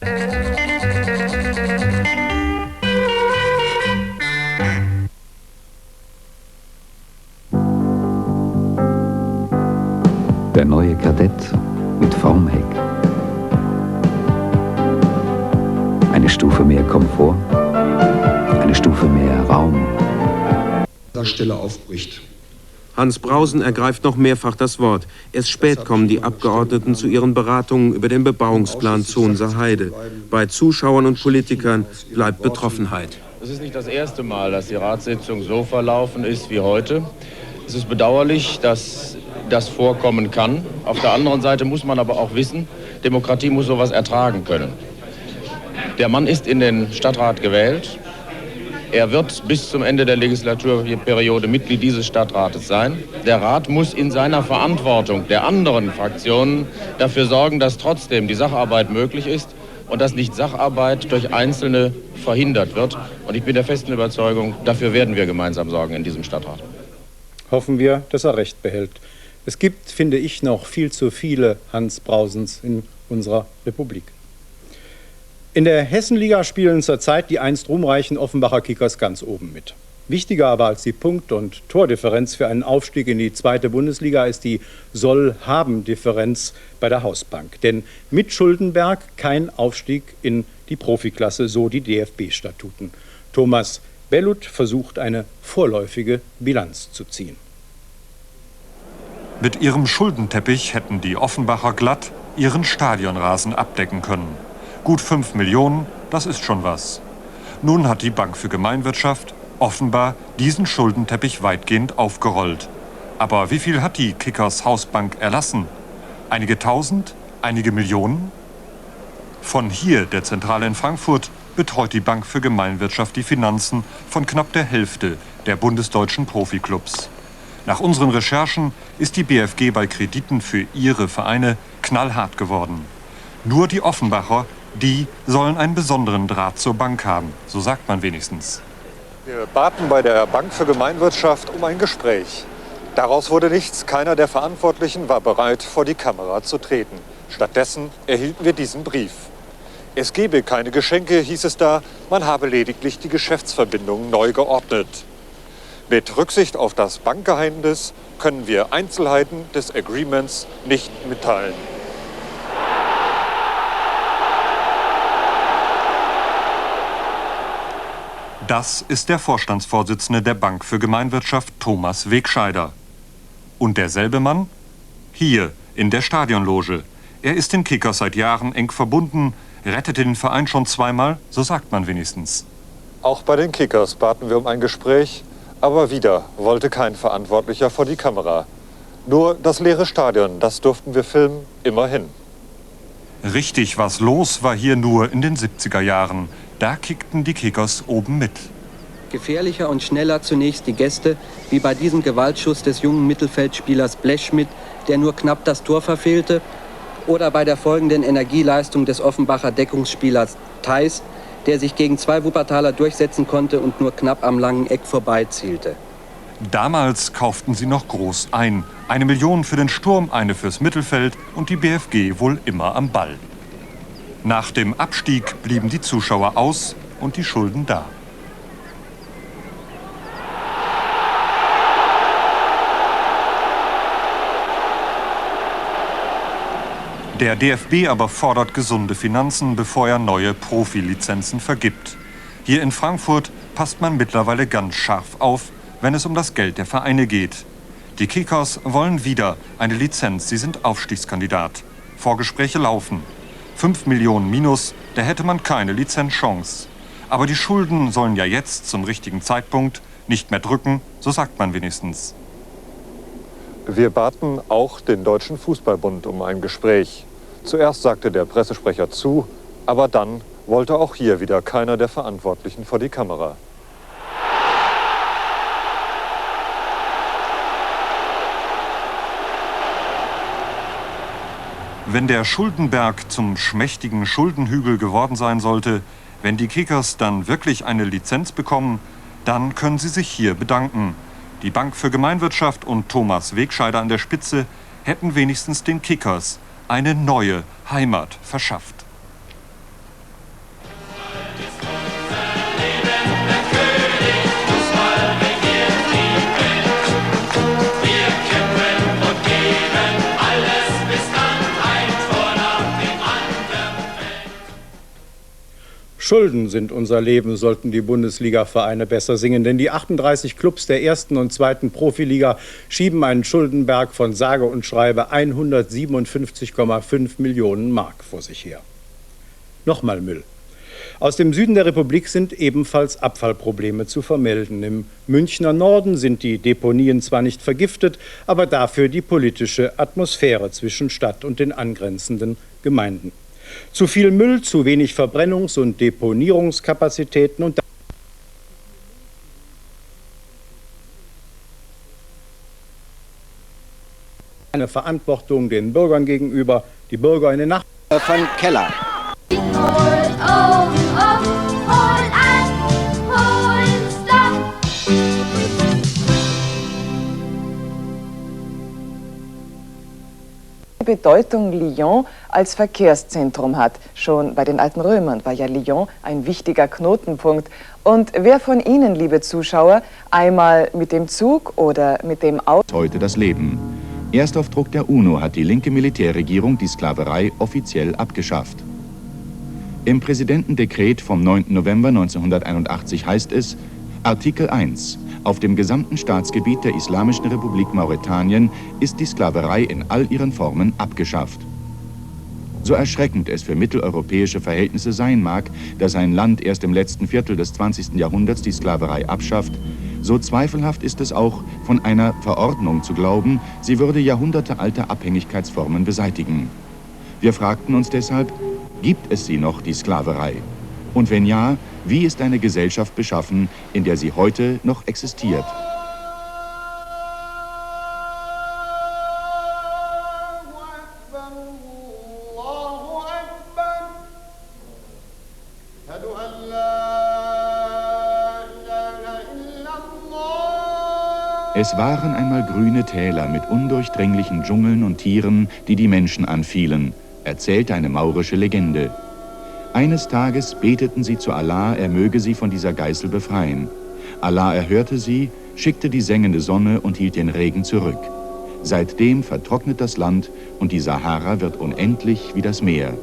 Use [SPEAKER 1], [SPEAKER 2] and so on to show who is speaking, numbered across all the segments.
[SPEAKER 1] Der neue Kadett mit Formheck. Eine Stufe mehr Komfort, eine Stufe mehr Raum.
[SPEAKER 2] Stelle aufbricht.
[SPEAKER 3] Hans Brausen ergreift noch mehrfach das Wort. Erst spät kommen die Abgeordneten zu ihren Beratungen über den Bebauungsplan Zonser Heide. Bei Zuschauern und Politikern bleibt Betroffenheit.
[SPEAKER 4] Es ist nicht das erste Mal, dass die Ratssitzung so verlaufen ist wie heute. Es ist bedauerlich, dass das vorkommen kann. Auf der anderen Seite muss man aber auch wissen, Demokratie muss sowas ertragen können. Der Mann ist in den Stadtrat gewählt. Er wird bis zum Ende der Legislaturperiode Mitglied dieses Stadtrates sein. Der Rat muss in seiner Verantwortung der anderen Fraktionen dafür sorgen, dass trotzdem die Sacharbeit möglich ist und dass nicht Sacharbeit durch Einzelne verhindert wird. Und ich bin der festen Überzeugung, dafür werden wir gemeinsam sorgen in diesem Stadtrat.
[SPEAKER 5] Hoffen wir, dass er Recht behält. Es gibt, finde ich, noch viel zu viele Hans Brausens in unserer Republik. In der Hessenliga spielen zurzeit die einst ruhmreichen Offenbacher Kickers ganz oben mit. Wichtiger aber als die Punkt- und Tordifferenz für einen Aufstieg in die zweite Bundesliga ist die Soll-Haben-Differenz bei der Hausbank. Denn mit Schuldenberg kein Aufstieg in die Profiklasse, so die DFB-Statuten. Thomas Bellut versucht eine vorläufige Bilanz zu ziehen.
[SPEAKER 6] Mit ihrem Schuldenteppich hätten die Offenbacher glatt ihren Stadionrasen abdecken können. Gut 5 Millionen, das ist schon was. Nun hat die Bank für Gemeinwirtschaft offenbar diesen Schuldenteppich weitgehend aufgerollt. Aber wie viel hat die Kickers Hausbank erlassen? Einige Tausend? Einige Millionen? Von hier, der Zentrale in Frankfurt, betreut die Bank für Gemeinwirtschaft die Finanzen von knapp der Hälfte der bundesdeutschen Profiklubs. Nach unseren Recherchen ist die BFG bei Krediten für ihre Vereine knallhart geworden. Nur die Offenbacher, die sollen einen besonderen Draht zur Bank haben, so sagt man wenigstens.
[SPEAKER 7] Wir baten bei der Bank für Gemeinwirtschaft um ein Gespräch. Daraus wurde nichts, keiner der Verantwortlichen war bereit, vor die Kamera zu treten. Stattdessen erhielten wir diesen Brief. Es gebe keine Geschenke, hieß es da, man habe lediglich die Geschäftsverbindungen neu geordnet. Mit Rücksicht auf das Bankgeheimnis können wir Einzelheiten des Agreements nicht mitteilen.
[SPEAKER 6] Das ist der Vorstandsvorsitzende der Bank für Gemeinwirtschaft, Thomas Wegscheider. Und derselbe Mann? Hier, in der Stadionloge. Er ist den Kickers seit Jahren eng verbunden, rettete den Verein schon zweimal, so sagt man wenigstens.
[SPEAKER 7] Auch bei den Kickers baten wir um ein Gespräch, aber wieder wollte kein Verantwortlicher vor die Kamera. Nur das leere Stadion, das durften wir filmen, immerhin.
[SPEAKER 6] Richtig was los war hier nur in den 70er Jahren. Da kickten die Kickers oben mit.
[SPEAKER 8] Gefährlicher und schneller zunächst die Gäste, wie bei diesem Gewaltschuss des jungen Mittelfeldspielers Blechschmidt, der nur knapp das Tor verfehlte, oder bei der folgenden Energieleistung des Offenbacher Deckungsspielers Theis, der sich gegen 2 Wuppertaler durchsetzen konnte und nur knapp am langen Eck vorbeizielte.
[SPEAKER 6] Damals kauften sie noch groß ein. 1 Million für den Sturm, eine fürs Mittelfeld und die BFG wohl immer am Ball. Nach dem Abstieg blieben die Zuschauer aus und die Schulden da. Der DFB aber fordert gesunde Finanzen, bevor er neue Profilizenzen vergibt. Hier in Frankfurt passt man mittlerweile ganz scharf auf, wenn es um das Geld der Vereine geht. Die Kickers wollen wieder eine Lizenz, sie sind Aufstiegskandidat. Vorgespräche laufen. 5 Millionen minus, da hätte man keine Lizenzchance. Aber die Schulden sollen ja jetzt zum richtigen Zeitpunkt nicht mehr drücken, so sagt man wenigstens.
[SPEAKER 7] Wir baten auch den Deutschen Fußballbund um ein Gespräch. Zuerst sagte der Pressesprecher zu, aber dann wollte auch hier wieder keiner der Verantwortlichen vor die Kamera.
[SPEAKER 6] Wenn der Schuldenberg zum schmächtigen Schuldenhügel geworden sein sollte, wenn die Kickers dann wirklich eine Lizenz bekommen, dann können sie sich hier bedanken. Die Bank für Gemeinwirtschaft und Thomas Wegscheider an der Spitze hätten wenigstens den Kickers eine neue Heimat verschafft.
[SPEAKER 5] Schulden sind unser Leben, sollten die Bundesliga-Vereine besser singen. Denn die 38 Clubs der ersten und zweiten Profiliga schieben einen Schuldenberg von sage und schreibe 157,5 Millionen Mark vor sich her. Nochmal Müll. Aus dem Süden der Republik sind ebenfalls Abfallprobleme zu vermelden. Im Münchner Norden sind die Deponien zwar nicht vergiftet, aber dafür die politische Atmosphäre zwischen Stadt und den angrenzenden Gemeinden. Zu viel Müll, zu wenig Verbrennungs- und Deponierungskapazitäten und eine Verantwortung den Bürgern gegenüber, die Bürger in den Nachbarn.
[SPEAKER 9] Von Keller.
[SPEAKER 10] Bedeutung Lyon als Verkehrszentrum hat. Schon bei den alten Römern war ja Lyon ein wichtiger Knotenpunkt. Und wer von Ihnen, liebe Zuschauer, einmal mit dem Zug oder mit dem Auto...
[SPEAKER 11] Heute das Leben. Erst auf Druck der UNO hat die linke Militärregierung die Sklaverei offiziell abgeschafft. Im Präsidentendekret vom 9. November 1981 heißt es, Artikel 1. Auf dem gesamten Staatsgebiet der Islamischen Republik Mauretanien ist die Sklaverei in all ihren Formen abgeschafft. So erschreckend es für mitteleuropäische Verhältnisse sein mag, dass ein Land erst im letzten Viertel des 20. Jahrhunderts die Sklaverei abschafft, so zweifelhaft ist es auch, von einer Verordnung zu glauben, sie würde jahrhundertealte Abhängigkeitsformen beseitigen. Wir fragten uns deshalb, gibt es sie noch, die Sklaverei? Und wenn ja, wie ist eine Gesellschaft beschaffen, in der sie heute noch existiert? Es waren einmal grüne Täler mit undurchdringlichen Dschungeln und Tieren, die die Menschen anfielen, erzählte eine maurische Legende. Eines Tages beteten sie zu Allah, er möge sie von dieser Geißel befreien. Allah erhörte sie, schickte die sengende Sonne und hielt den Regen zurück. Seitdem vertrocknet das Land und die Sahara wird unendlich wie das Meer.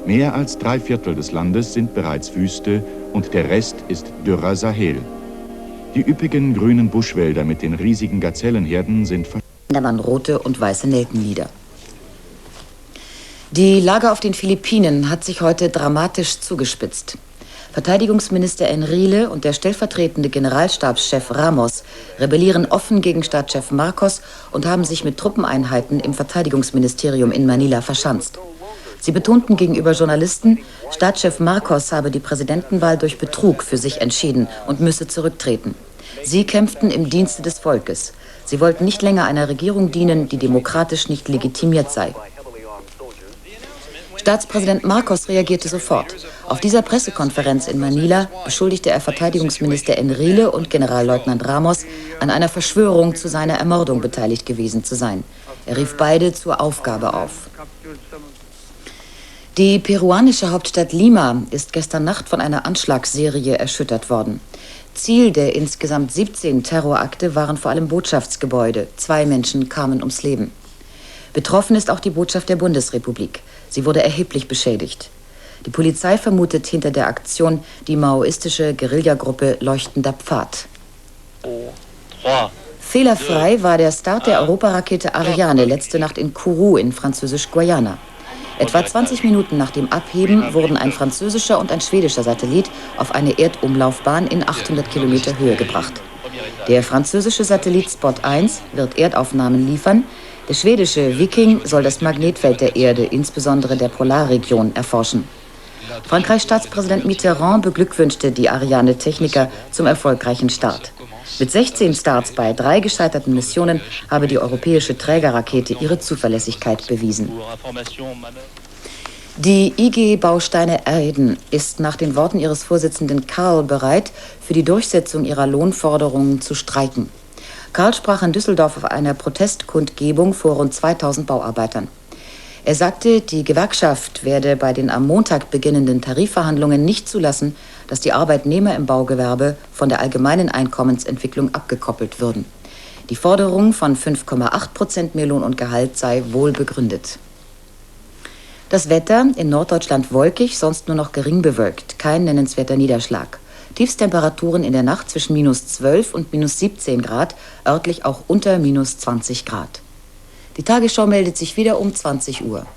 [SPEAKER 11] Mehr als 3/4 des Landes sind bereits Wüste und der Rest ist dürrer Sahel. Die üppigen grünen Buschwälder mit den riesigen Gazellenherden sind
[SPEAKER 12] Da waren rote und weiße Nelkenlieder. Die Lage auf den Philippinen hat sich heute dramatisch zugespitzt. Verteidigungsminister Enrile und der stellvertretende Generalstabschef Ramos rebellieren offen gegen Staatschef Marcos und haben sich mit Truppeneinheiten im Verteidigungsministerium in Manila verschanzt. Sie betonten gegenüber Journalisten, Staatschef Marcos habe die Präsidentenwahl durch Betrug für sich entschieden und müsse zurücktreten. Sie kämpften im Dienste des Volkes. Sie wollten nicht länger einer Regierung dienen, die demokratisch nicht legitimiert sei. Staatspräsident Marcos reagierte sofort. Auf dieser Pressekonferenz in Manila beschuldigte er Verteidigungsminister Enrile und Generalleutnant Ramos, an einer Verschwörung zu seiner Ermordung beteiligt gewesen zu sein. Er rief beide zur Aufgabe auf. Die peruanische Hauptstadt Lima ist gestern Nacht von einer Anschlagsserie erschüttert worden. Ziel der insgesamt 17 Terrorakte waren vor allem Botschaftsgebäude. 2 Menschen kamen ums Leben. Betroffen ist auch die Botschaft der Bundesrepublik. Sie wurde erheblich beschädigt. Die Polizei vermutet hinter der Aktion die maoistische Guerillagruppe Leuchtender Pfad. Fehlerfrei war der Start der Europarakete Ariane letzte Nacht in Kourou in Französisch-Guayana. Etwa 20 Minuten nach dem Abheben wurden ein französischer und ein schwedischer Satellit auf eine Erdumlaufbahn in 800 Kilometer Höhe gebracht. Der französische Satellit Spot 1 wird Erdaufnahmen liefern. Der schwedische Viking soll das Magnetfeld der Erde, insbesondere der Polarregion, erforschen. Frankreichs Staatspräsident Mitterrand beglückwünschte die Ariane-Techniker zum erfolgreichen Start. Mit 16 Starts bei 3 gescheiterten Missionen habe die europäische Trägerrakete ihre Zuverlässigkeit bewiesen. Die IG Bausteine Erden ist nach den Worten ihres Vorsitzenden Karl bereit, für die Durchsetzung ihrer Lohnforderungen zu streiken. Karl sprach in Düsseldorf auf einer Protestkundgebung vor rund 2000 Bauarbeitern. Er sagte, die Gewerkschaft werde bei den am Montag beginnenden Tarifverhandlungen nicht zulassen, dass die Arbeitnehmer im Baugewerbe von der allgemeinen Einkommensentwicklung abgekoppelt würden. Die Forderung von 5,8% mehr Lohn und Gehalt sei wohl begründet. Das Wetter in Norddeutschland wolkig, sonst nur noch gering bewölkt. Kein nennenswerter Niederschlag. Tiefstemperaturen in der Nacht zwischen -12 und -17 Grad, örtlich auch unter -20 Grad. Die Tagesschau meldet sich wieder um 20 Uhr.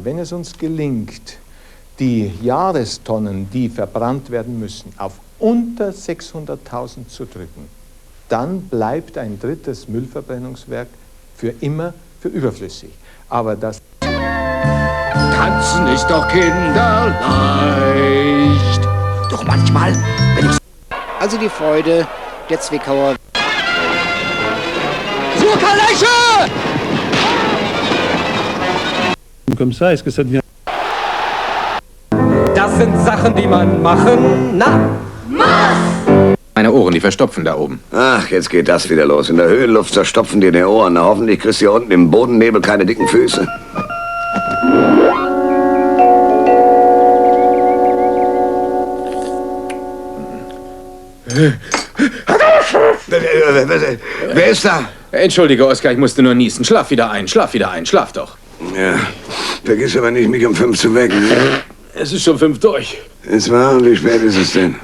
[SPEAKER 9] Wenn es uns gelingt, die Jahrestonnen, die verbrannt werden müssen, auf unter 600.000 zu drücken, dann bleibt ein drittes Müllverbrennungswerk für immer für überflüssig. Aber das
[SPEAKER 13] Tanzen ist doch kinderleicht. Doch manchmal, wenn ich... Also die Freude der Zwickauer... Zur Kalesche!
[SPEAKER 14] Das sind Sachen, die man machen,
[SPEAKER 15] Meine Ohren, die verstopfen da oben.
[SPEAKER 16] Ach, jetzt geht das wieder los. In der Höhenluft zerstopfen dir die Ohren. Na, hoffentlich kriegst du hier unten im Bodennebel keine dicken Füße. Wer ist da?
[SPEAKER 15] Entschuldige, Oskar, ich musste nur niesen. Schlaf wieder ein, schlaf doch.
[SPEAKER 16] Ja, vergiss aber nicht, mich um 5 zu wecken.
[SPEAKER 15] Es ist schon 5 durch.
[SPEAKER 16] Ist wahr? Und wie spät ist es denn?